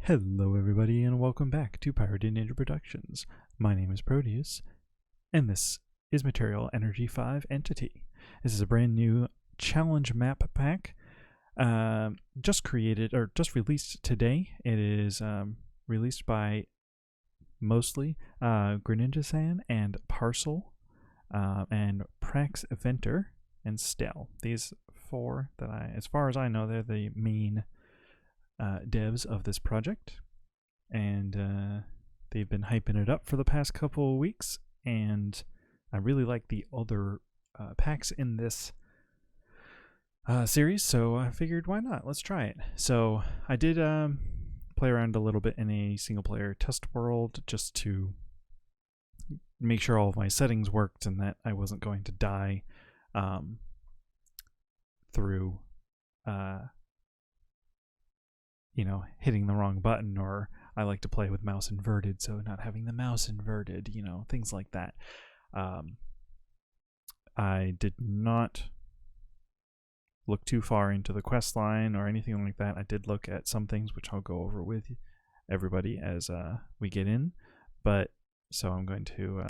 Hello everybody and welcome back to Pirated Ninja Productions. My name is Proteus, and this is Material Energy 5 Entity. This is a brand new challenge map pack, just released today. It is released by mostly Greninja-san and Parcel, and Prax Venter and Stell. These four that as far as I know, they're the main devs of this project, and they've been hyping it up for the past couple of weeks, and I really like the other packs in this series, so I figured why not, let's try it. So I did play around a little bit in a single player test world just to make sure all of my settings worked and that I wasn't going to die through hitting the wrong button, or I like to play with mouse inverted, so not having the mouse inverted, things like that. I did not look too far into the quest line or anything like that. I did look at some things which I'll go over with everybody as we get in, so I'm going to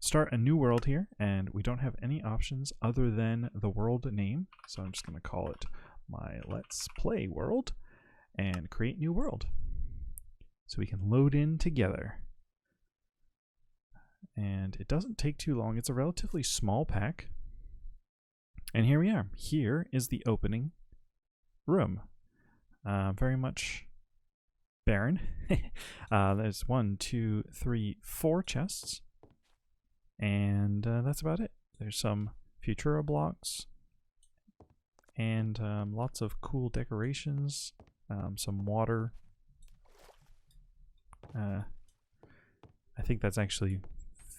start a new world here, and we don't have any options other than the world name, so I'm just going to call it my Let's Play world and create new world so we can load in together. And it doesn't take too long. It's a relatively small pack, and here we are. Here is the opening room. Very much barren. There's 1, 2, 3, 4 chests, and that's about it. There's some Futura blocks and lots of cool decorations. Some water. I think that's actually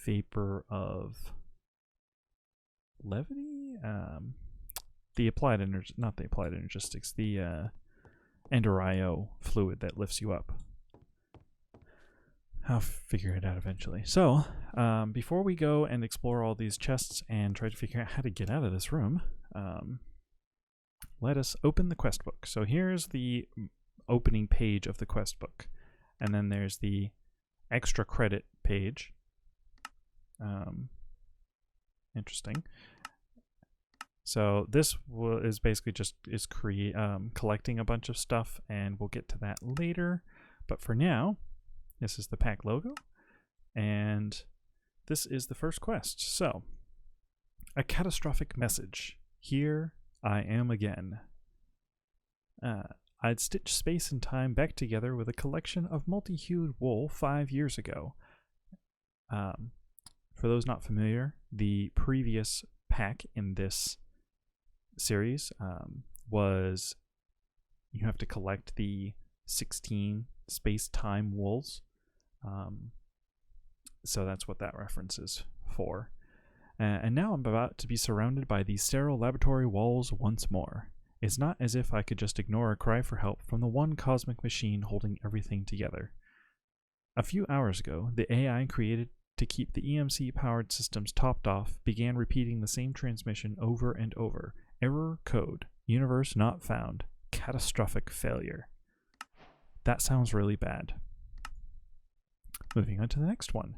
vapor of levity. The applied energy, not the applied energistics, the Ender-IO fluid that lifts you up. I'll figure it out eventually. So, before we go and explore all these chests and try to figure out how to get out of this room, let us open the quest book. So here's the opening page of the quest book, and then there's the extra credit page. Interesting. So this is basically just collecting a bunch of stuff, and we'll get to that later. But for now, this is the pack logo, and this is the first quest. So, a catastrophic message. Here I am again. I'd stitched space and time back together with a collection of multi-hued wool 5 years ago. For those not familiar, the previous pack in this series was you have to collect the 16 space-time wools. So that's what that reference is for. And now I'm about to be surrounded by these sterile laboratory walls once more. It's not as if I could just ignore a cry for help from the one cosmic machine holding everything together. A few hours ago, the AI created to keep the EMC-powered systems topped off began repeating the same transmission over and over. Error code. Universe not found. Catastrophic failure. That sounds really bad. Moving on to the next one.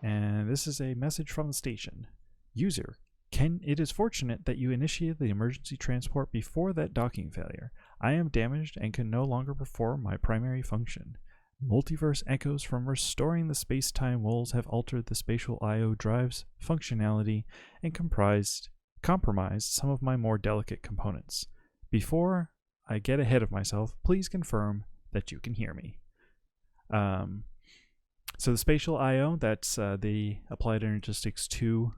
And this is a message from the station. User, it is fortunate that you initiated the emergency transport before that docking failure. I am damaged and can no longer perform my primary function. Multiverse echoes from restoring the space-time wools have altered the spatial I/O drive's functionality and compromised some of my more delicate components. Before I get ahead of myself, please confirm that you can hear me. So the spatial I/O, that's the Applied Energistics 2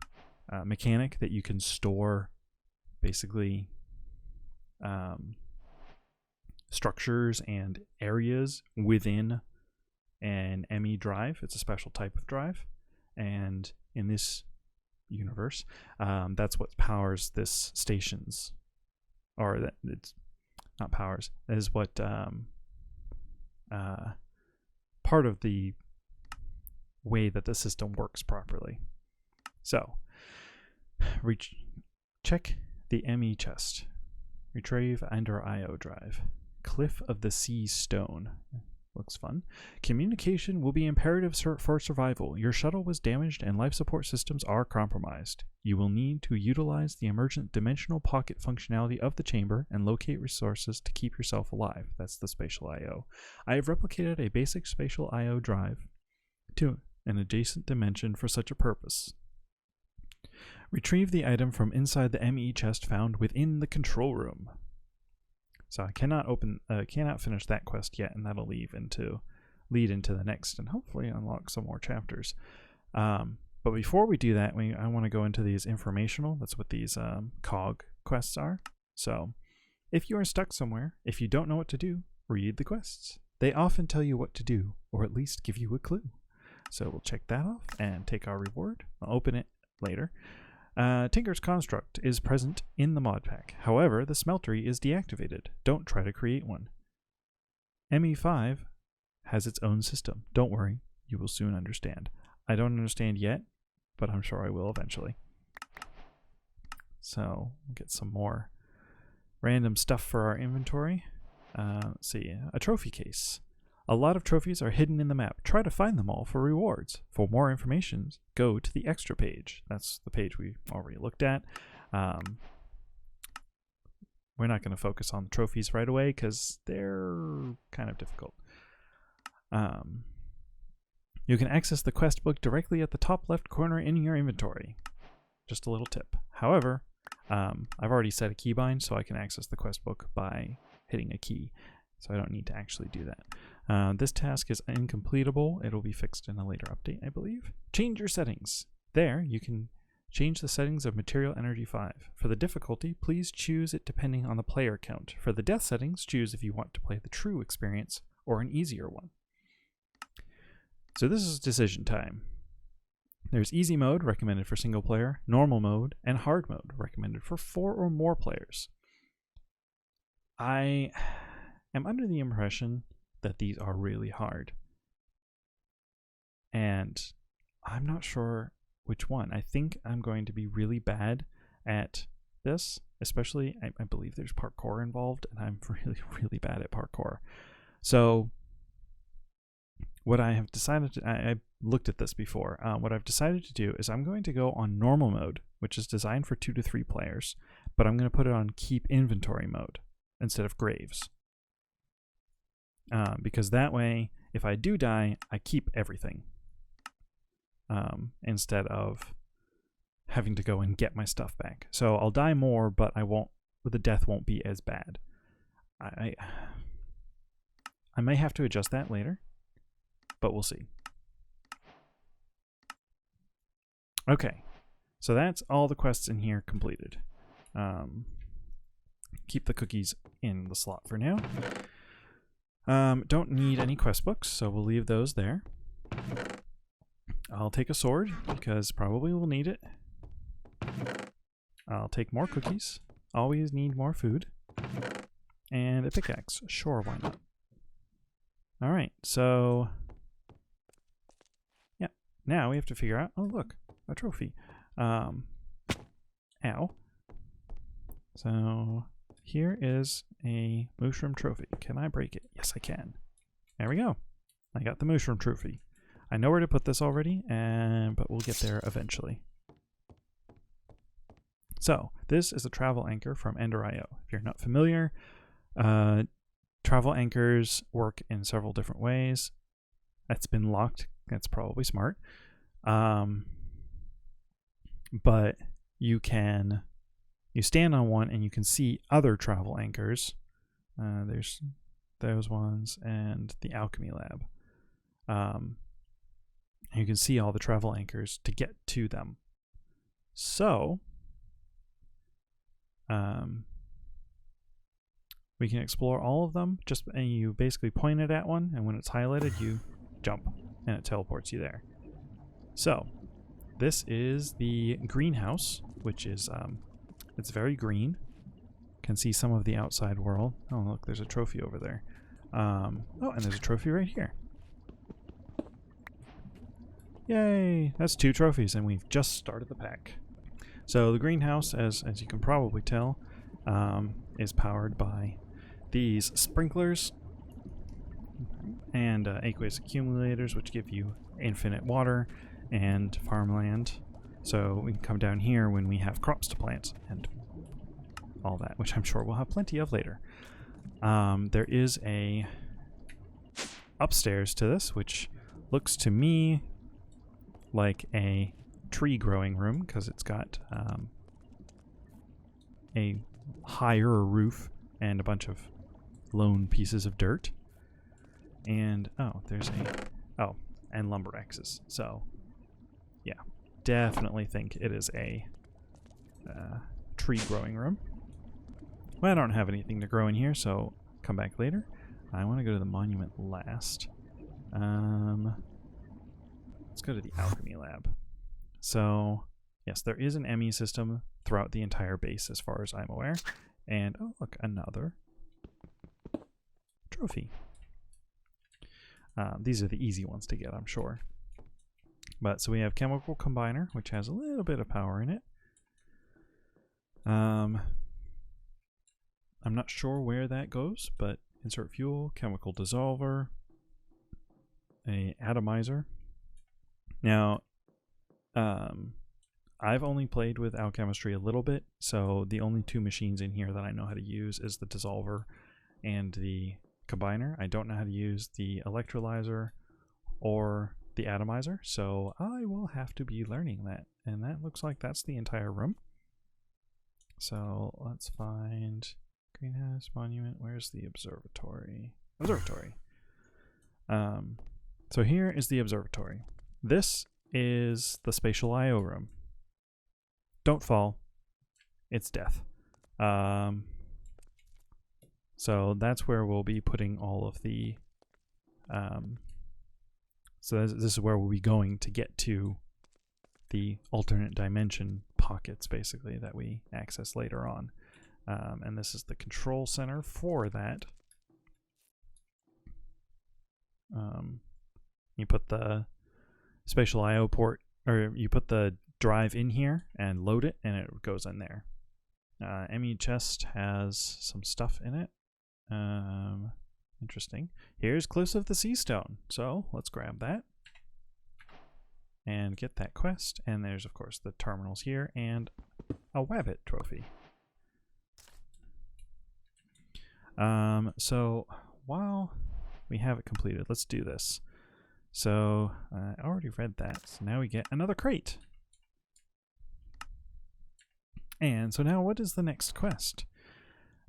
mechanic that you can store basically structures and areas within an ME drive. It's a special type of drive, and in this universe, that's what powers this station's, or that it's not powers. That is what part of the way that the system works properly. So, check the ME chest. Retrieve Ender-IO drive. Cliff of the Sea Stone. Looks fun. Communication will be imperative for survival. Your shuttle was damaged and life support systems are compromised. You will need to utilize the emergent dimensional pocket functionality of the chamber and locate resources to keep yourself alive. That's the spatial I/O. I have replicated a basic spatial I/O drive to an adjacent dimension for such a purpose. Retrieve the item from inside the ME chest found within the control room. So I cannot finish that quest yet, and that'll lead into the next, and hopefully unlock some more chapters. But before we do that, I want to go into these informational. That's what these cog quests are. So if you are stuck somewhere, if you don't know what to do, read the quests. They often tell you what to do, or at least give you a clue. So we'll check that off and take our reward. I'll open it later. Tinker's Construct is present in the mod pack. However, the smeltery is deactivated. Don't try to create one. ME5 has its own system. Don't worry, you will soon understand. I don't understand yet, but I'm sure I will eventually. So, we'll get some more random stuff for our inventory. Let's see, a trophy case. A lot of trophies are hidden in the map. Try to find them all for rewards. For more information, go to the extra page. That's the page we already looked at. We're not going to focus on the trophies right away because they're kind of difficult. You can access the quest book directly at the top left corner in your inventory. Just a little tip. However, I've already set a keybind, so I can access the quest book by hitting a key. So I don't need to actually do that. This task is incompletable. It'll be fixed in a later update, I believe. Change your settings. There, you can change the settings of Material Energy 5. For the difficulty, please choose it depending on the player count. For the death settings, choose if you want to play the true experience or an easier one. So this is decision time. There's easy mode, recommended for single player, normal mode, and hard mode, recommended for 4 or more players. I am under the impression that these are really hard. And I'm not sure which one. I think I'm going to be really bad at this, especially I believe there's parkour involved, and I'm really, really bad at parkour. So what I have decided to, I looked at this before, what I've decided to do is I'm going to go on normal mode, which is designed for 2 to 3 players, but I'm going to put it on keep inventory mode instead of graves. Because that way, if I do die, I keep everything. Instead of having to go and get my stuff back. So I'll die more, but the death won't be as bad. I may have to adjust that later, but we'll see. Okay, so that's all the quests in here completed. Keep the cookies in the slot for now. Don't need any quest books, so we'll leave those there. I'll take a sword, because probably we'll need it. I'll take more cookies. Always need more food. And a pickaxe. Sure, why not? Alright, so yeah. Now we have to figure out, oh look, a trophy. Ow. So here is a mushroom trophy. Can I break it? Yes, I can. There we go. I got the mushroom trophy. I know where to put this already, but we'll get there eventually. So, this is a travel anchor from Ender.io. If you're not familiar, travel anchors work in several different ways. That's been locked. That's probably smart. But you stand on one and you can see other travel anchors. There's those ones and the alchemy lab. You can see all the travel anchors to get to them. So, we can explore all of them. And you basically point it at one, and when it's highlighted, you jump, and it teleports you there. So, this is the greenhouse, which is it's very green. Can see some of the outside world. Oh, look, there's a trophy over there. Oh, and there's a trophy right here. Yay! That's 2 trophies, and we've just started the pack. So the greenhouse, as you can probably tell, is powered by these sprinklers and aqueous accumulators, which give you infinite water and farmland. So we can come down here when we have crops to plant and all that, which I'm sure we'll have plenty of later. There is a upstairs to this, which looks to me like a tree growing room, because it's got a higher roof and a bunch of lone pieces of dirt. And and lumber axes. So yeah, definitely think it is a tree growing room. Well, I don't have anything to grow in here, so come back later. I want to go to the monument last. Let's go to the alchemy lab. So yes, there is an ME system throughout the entire base as far as I'm aware. And oh look, another trophy. These are the easy ones to get, I'm sure. But so we have chemical combiner, which has a little bit of power in it. I'm not sure where that goes, but insert fuel, chemical dissolver, a atomizer. Now, I've only played with alchemistry a little bit, so the only two machines in here that I know how to use is the dissolver and the combiner. I don't know how to use the electrolyzer or the atomizer, so I will have to be learning that. And that looks like that's the entire room. So let's find greenhouse, monument. Where's the observatory? So here is the observatory. This is the spatial I/O room. Don't fall. It's death. So that's where we'll be putting all of the so this is where we'll be going to get to the alternate dimension pockets, basically, that we access later on. And this is the control center for that. You put the spatial I/O port, or you put the drive in here and load it, and it goes in there. ME chest has some stuff in it. Interesting. Here's Cliffs of the Sea Stone, so let's grab that and get that quest. And there's, of course, the terminals here and a Wabbit trophy. So while we have it completed, let's do this. So I already read that, so now we get another crate. And so now what is the next quest?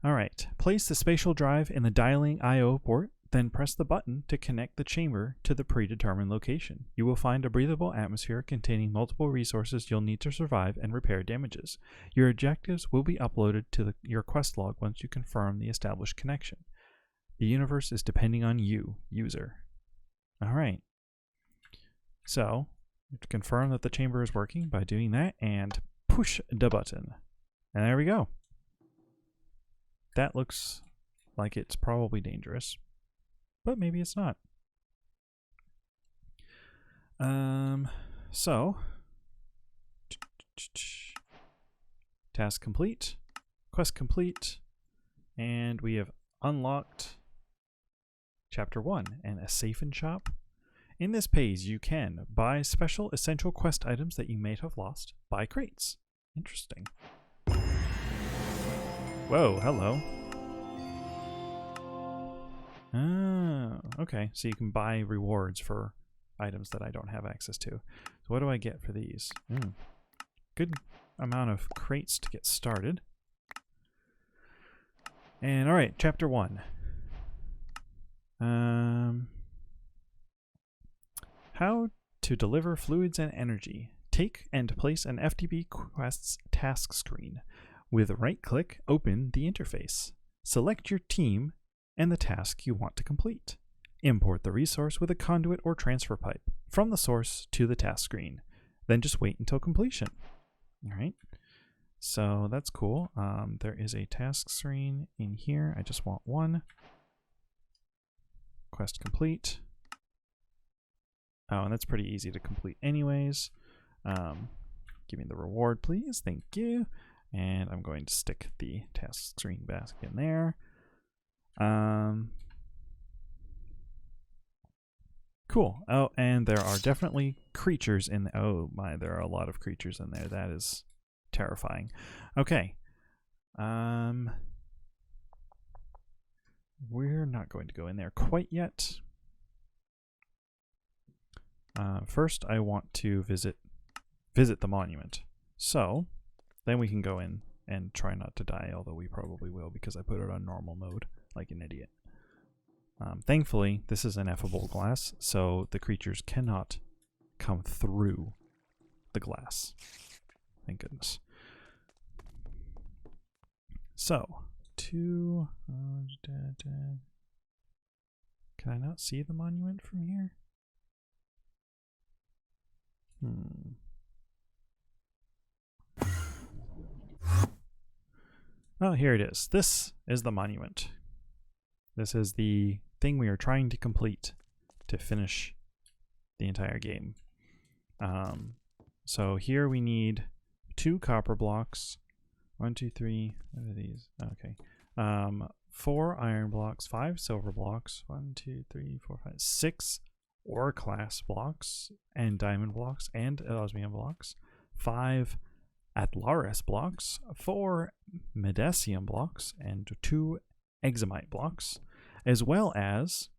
Alright, place the spatial drive in the dialing I/O port, then press the button to connect the chamber to the predetermined location. You will find a breathable atmosphere containing multiple resources you'll need to survive and repair damages. Your objectives will be uploaded to your quest log once you confirm the established connection. The universe is depending on you, user. Alright. So, you have to confirm that the chamber is working by doing that and push the button. And there we go. That looks like it's probably dangerous, but maybe it's not. So task complete, quest complete, and we have unlocked chapter 1 and a safe and shop. In this page, you can buy special essential quest items that you may have lost. Buy crates. Interesting. Whoa, hello. Oh, okay. So you can buy rewards for items that I don't have access to. So what do I get for these? Good amount of crates to get started. And alright, chapter 1. How to deliver fluids and energy. Take and place an FTB Quest's task screen. With right-click, open the interface. Select your team and the task you want to complete. Import the resource with a conduit or transfer pipe from the source to the task screen. Then just wait until completion. All right. So that's cool. There is a task screen in here. I just want one. Quest complete. Oh, and that's pretty easy to complete anyways. Give me the reward, please. Thank you. And I'm going to stick the task screen back in there. Cool. Oh, and there are definitely creatures in the, oh my, there are a lot of creatures in there. That is terrifying. Okay. We're not going to go in there quite yet. First, I want to visit the monument. So, then we can go in and try not to die, although we probably will because I put it on normal mode, like an idiot. Thankfully, this is ineffable glass, so the creatures cannot come through the glass. Thank goodness. So, can I not see the monument from here? Oh, here it is. This is the monument. This is the thing we are trying to complete to finish the entire game. So here we need 2 copper blocks. 1, 2, 3. What are these? Okay. 4 iron blocks, 5 silver blocks. 1, 2, 3, 4, 5, 6 ore class blocks and diamond blocks and osmium blocks. 5 Atlaris blocks, 4 Medesium blocks, and 2 Examite blocks, as well as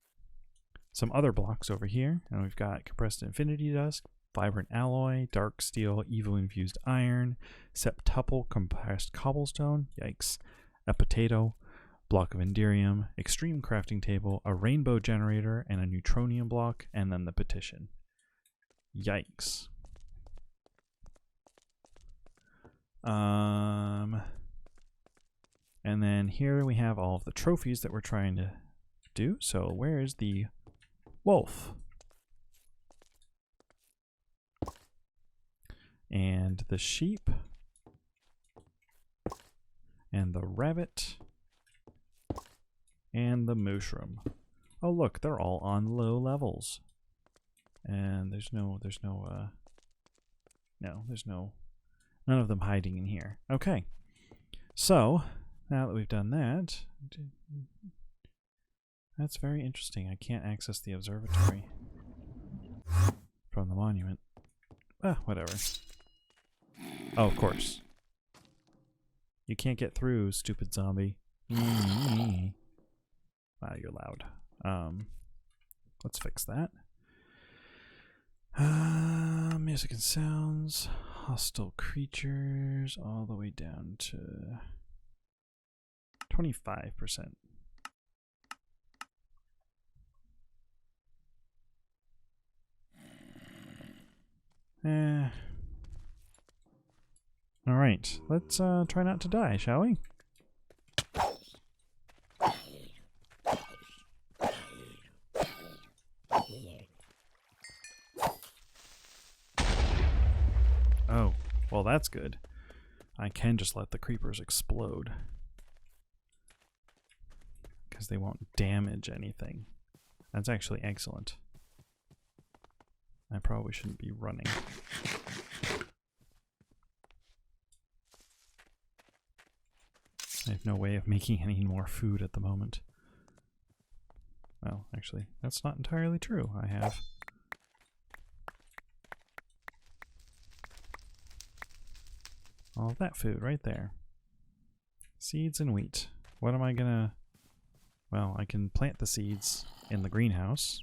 some other blocks over here. And we've got compressed infinity dust, vibrant alloy, dark steel, evo infused iron, septuple compressed cobblestone, yikes, a potato, block of enderium, extreme crafting table, a rainbow generator, and a neutronium block, and then the petition. Yikes. And then here we have all of the trophies that we're trying to do. So where is the wolf? And the sheep. And the rabbit. And the mushroom. Oh look, they're all on low levels. And there's none of them hiding in here. Okay. So, now that we've done that, that's very interesting. I can't access the observatory from the monument. Whatever. Oh, of course. You can't get through, stupid zombie. Wow, you're loud. Let's fix that. Music and sounds, hostile creatures, all the way down to 25%. All right, let's try not to die, shall we? Oh, well that's good. I can just let the creepers explode, because they won't damage anything. That's actually excellent. I probably shouldn't be running. I have no way of making any more food at the moment. Well, actually, that's not entirely true. I have all of that food right there. Seeds and wheat. What am I gonna... Well, I can plant the seeds in the greenhouse.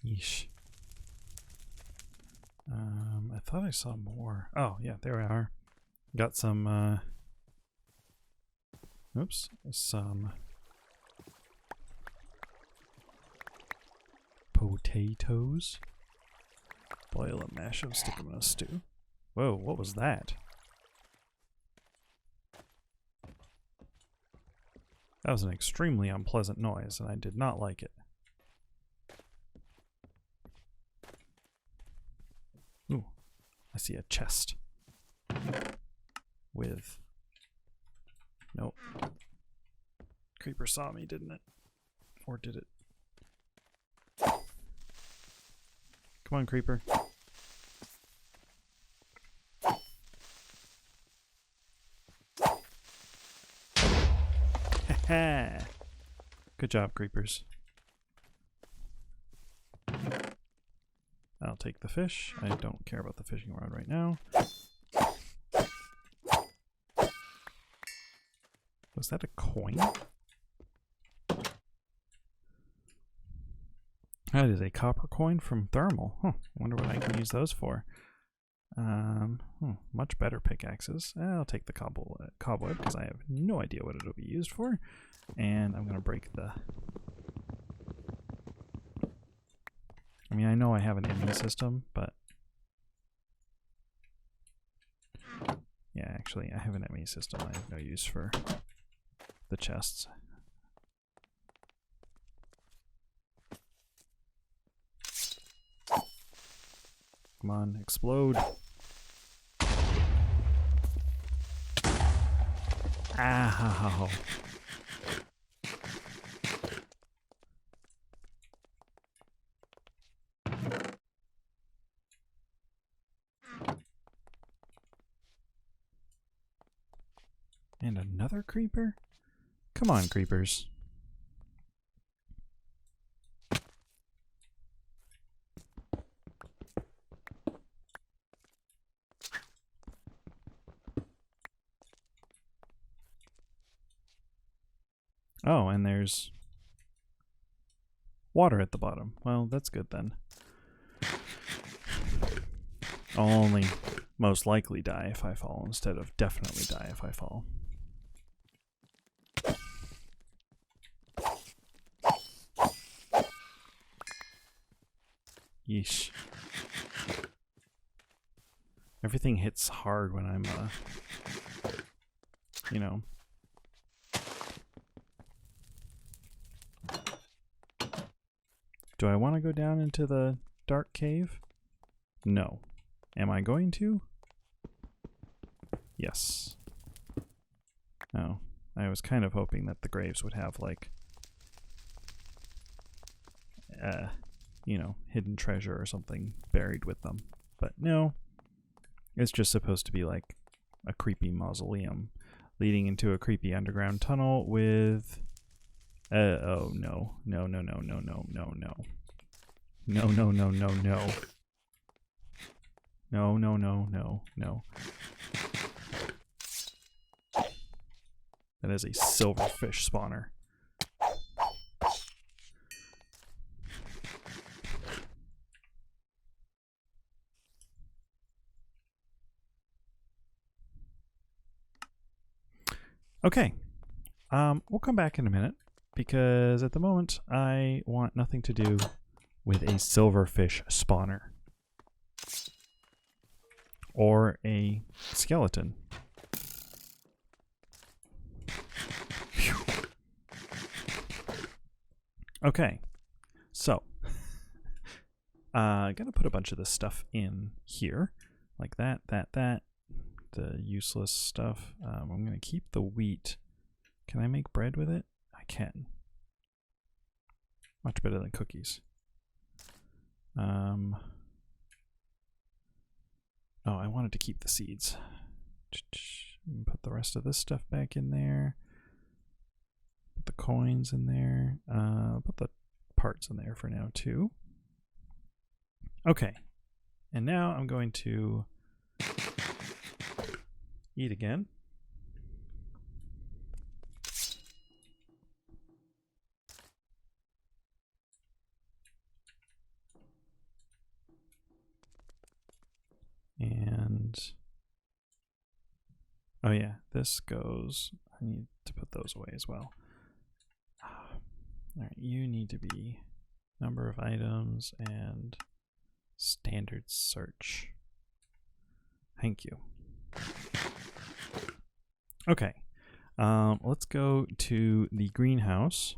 Yeesh. I thought I saw more. Oh, yeah, there we are. Got some, oops, some potatoes. Boil and mash them, stick them in a stew. Whoa, what was that? That was an extremely unpleasant noise, and I did not like it. Ooh, I see a chest. With... Nope. Creeper saw me, didn't it? Or did it? Come on, Creeper. Ha! Good job, creepers. I'll take the fish. I don't care about the fishing rod right now. Was that a coin? That is a copper coin from thermal. Huh. Wonder what I can use those for. Much better pickaxes. I'll take the cobweb because I have no idea what it'll be used for. And I'm going to break the... I mean, I know I have an ME system, but... Yeah, actually, I have an ME system. I have no use for the chests. Come on, explode. Ow. And another creeper? Come on, creepers. Oh, and there's water at the bottom. Well, that's good then. I'll only most likely die if I fall instead of definitely die if I fall. Yeesh. Everything hits hard when I'm, you know. Do I want to go down into the dark cave? No. Am I going to? Yes. Oh, I was kind of hoping that the graves would have, like, you know, hidden treasure or something buried with them. But no, it's just supposed to be like a creepy mausoleum leading into a creepy underground tunnel with... oh, no. No, no, no, no, no, no, no. No, no, no, no, no. No, no, no, no, no. That is a silverfish spawner. Okay. We'll come back in a minute because at the moment I want nothing to do with a silverfish spawner or a skeleton. Phew. Okay, so I'm gonna put a bunch of this stuff in here, like that, the useless stuff. I'm gonna keep the wheat. Can I make bread with it? I can. Much better than cookies. Oh, I wanted to keep the seeds. Put the rest of this stuff back in there. Put the coins in there. Put the parts in there for now too. Okay. And now I'm going to eat again. And oh yeah, this goes. I need to put those away as well. All right, you need to be number of items and standard search. Thank you. Okay, let's go to the greenhouse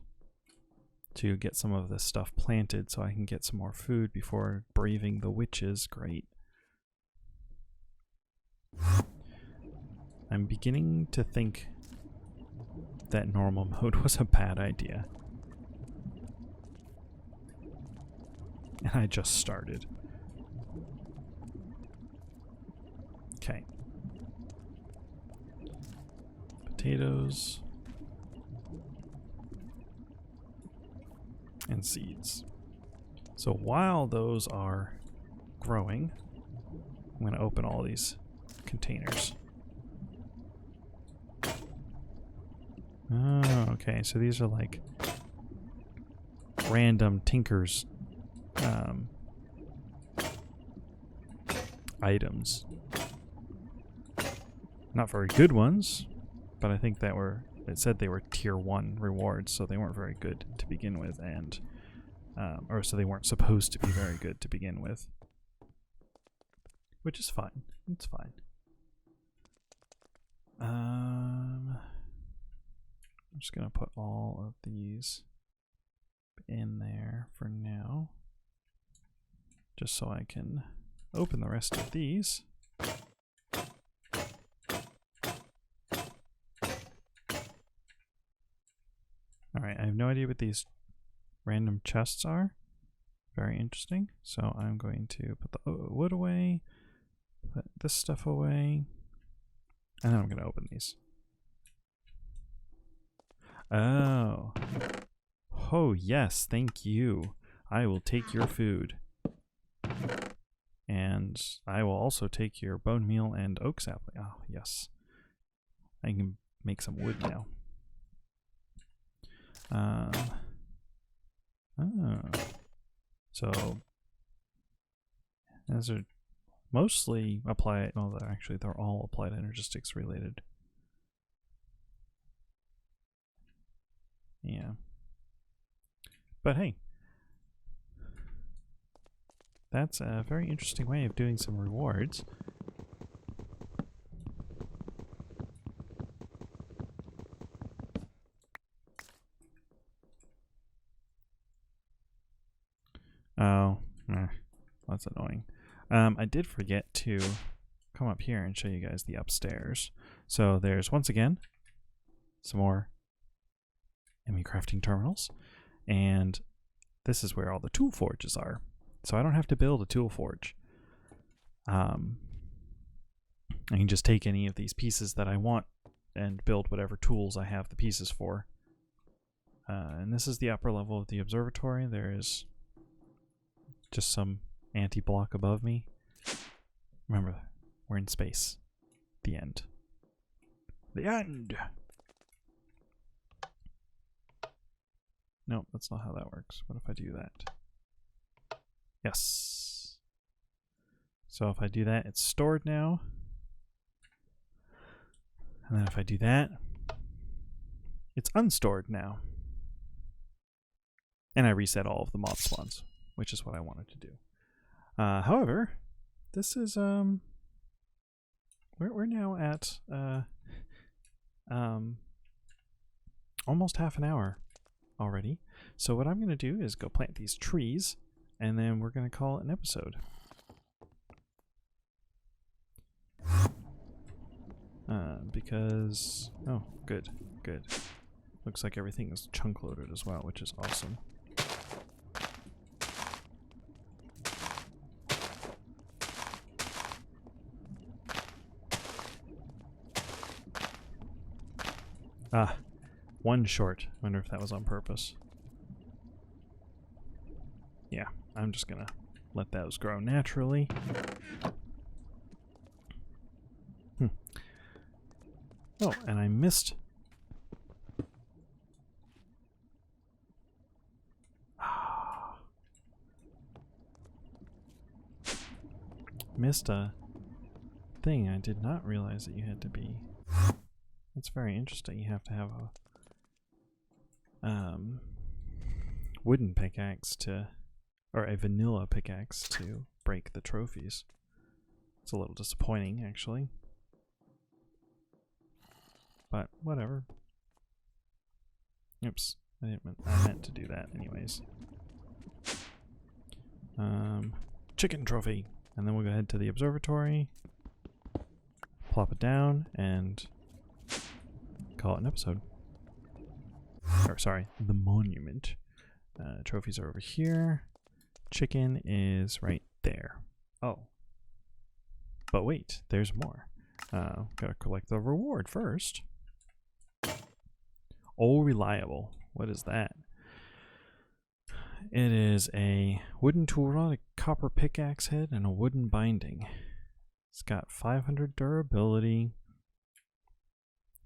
to get some of this stuff planted so I can get some more food before braving the witches. Great. I'm beginning to think that normal mode was a bad idea. And I just started. Okay. Potatoes. and seeds. So while those are growing, I'm going to open all these containers. Oh, okay. So these are like random Tinker's items. Not very good ones, but I think that it said they were tier 1 rewards, so they weren't very good to begin with, and or so they weren't supposed to be very good to begin with. Which is fine. It's fine. I'm just gonna put all of these in there for now, just so I can open the rest of these. Alright, I have no idea what these random chests are. Very interesting. So I'm going to put the wood away, put this stuff away, and then I'm going to open these. Oh. Oh, yes, thank you. I will take your food. And I will also take your bone meal and oak sapling. Oh, yes. I can make some wood now. So those are mostly applied, well, actually they're all applied energistics related. Yeah. But hey, that's a very interesting way of doing some rewards. Oh, that's annoying. I did forget to come up here and show you guys the upstairs. So there's, once again, some more ME crafting terminals. And this is where all the tool forges are. So I don't have to build a tool forge. I can just take any of these pieces that I want and build whatever tools I have the pieces for. And this is the upper level of the observatory. There is just some anti-block above me. Remember, we're in space. The end. The end! No, that's not how that works. What if I do that? Yes. So if I do that, it's stored now. And then if I do that, it's unstored now. And I reset all of the mob spawns, which is what I wanted to do. However, this is we're now at almost half an hour already. So what I'm going to do is go plant these trees, and then we're going to call it an episode. Because oh, good. Looks like everything is chunk loaded as well, which is awesome. Ah, one short. Wonder if that was on purpose. Yeah, I'm just gonna let those grow naturally. Oh, and I missed. Missed a thing. I did not realize that you had to be. That's very interesting. You have to have a wooden pickaxe to, or a vanilla pickaxe to break the trophies. It's a little disappointing, actually. But whatever. Oops, I meant to do that anyways. Chicken trophy, and then we'll go ahead to the observatory, plop it down, and call it an episode. Or sorry, the monument. Trophies are over here. Chicken is right there. Oh. But wait, there's more. Gotta collect the reward first. Oh, reliable. What is that? It is a wooden tool rod, a copper pickaxe head, and a wooden binding. It's got 500 durability,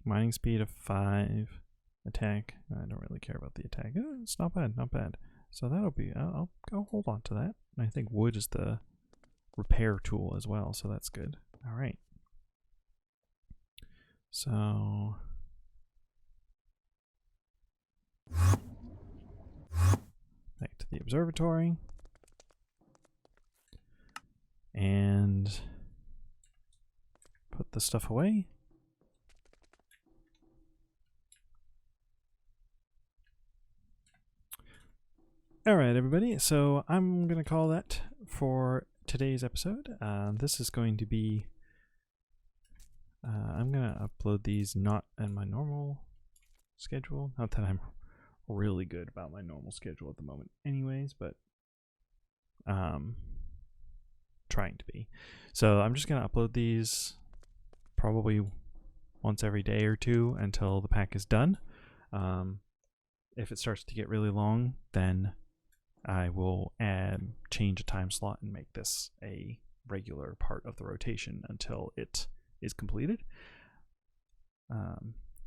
mining speed of 5, attack. I don't really care about the attack. It's not bad, not bad. So that'll be, I'll go hold on to that. And I think wood is the repair tool as well, so that's good. All right. So back to the observatory. And put the stuff away. Alright, everybody, so I'm going to call that for today's episode. This is going to be... I'm going to upload these not in my normal schedule. Not that I'm really good about my normal schedule at the moment anyways, but trying to be. So I'm just going to upload these probably once every day or two until the pack is done. If it starts to get really long, then I will change a time slot and make this a regular part of the rotation until it is completed.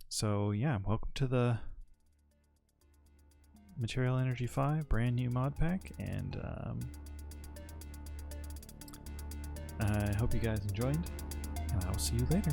So yeah, welcome to the Material Energy 5 brand new mod pack, and I hope you guys enjoyed, and I'll see you later.